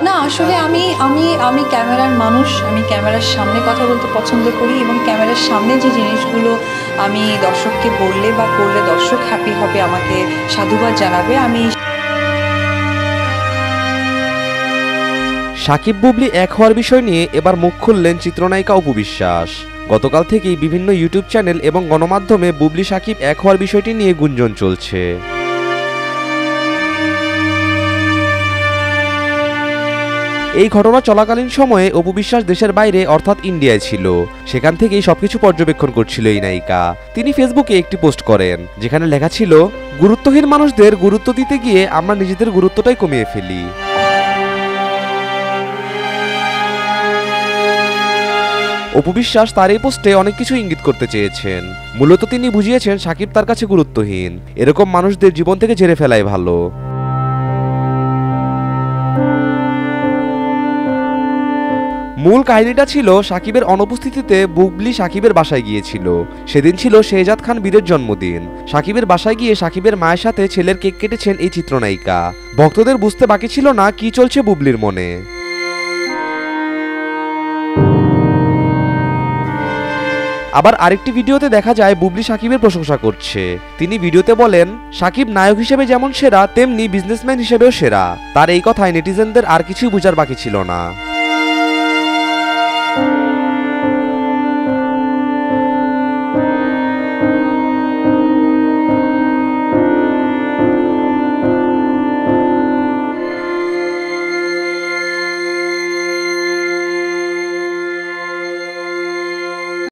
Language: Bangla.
না আসলে আমি আমি আমি ক্যামেরার মানুষ, আমি ক্যামেরার সামনে কথা বলতে পছন্দ করি এবং ক্যামেরার সামনে যে জিনিসগুলো আমি দর্শককে বললে বা করলে দর্শক হ্যাপি হবে, আমাকে সাধুবাদ জানাবে, আমি। শাকিব বুবলি এক হওয়ার বিষয় নিয়ে এবার মুখ খুললেন চিত্রনায়িকা অপু বিশ্বাস। গতকাল থেকেই বিভিন্ন ইউটিউব চ্যানেল এবং গণমাধ্যমে বুবলি শাকিব এক হওয়ার বিষয়টি নিয়ে গুঞ্জন চলছে। এই ঘটনা চলাকালীন সময়ে অপু বিশ্বাস দেশের বাইরে অর্থাৎ ইন্ডিয়ায় ছিল। সেখান থেকেই সবকিছু পর্যবেক্ষণ করছিল এই নায়িকা। তিনি ফেসবুকে একটি পোস্ট করেন যেখানে লেখা ছিল, গুরুত্বহীন মানুষদের গুরুত্ব দিতে গিয়ে আমরা নিজেদের গুরুত্বটাই কমিয়ে ফেলি। অপু বিশ্বাস তার এই পোস্টে অনেক কিছু ইঙ্গিত করতে চেয়েছেন। মূলত তিনি বুঝিয়েছেন শাকিব তার কাছে গুরুত্বহীন, এরকম মানুষদের জীবন থেকে ঝেড়ে ফেলাই ভালো। মূল কাহিনীটা ছিল শাকিবের অনুপস্থিতিতে বুবলি শাকিবের বাসায় গিয়েছিল। সেদিন ছিল শেহজাদ খান বীরের জন্মদিন। শাকিবের বাসায় গিয়ে শাকিবের মায়ের সাথে ছেলের কেক কেটেছেন এই চিত্রনায়িকা। ভক্তদের বুঝতে বাকি ছিল না কি চলছে বুবলির মনে। আবার আরেকটি ভিডিওতে দেখা যায় বুবলি শাকিবের প্রশংসা করছে। তিনি ভিডিওতে বলেন, শাকিব নায়ক হিসেবে যেমন সেরা তেমনি বিজনেসম্যান হিসেবেও সেরা। তার এই কথায় নেটিজেনদের আর কিছুই বোঝার বাকি ছিল না।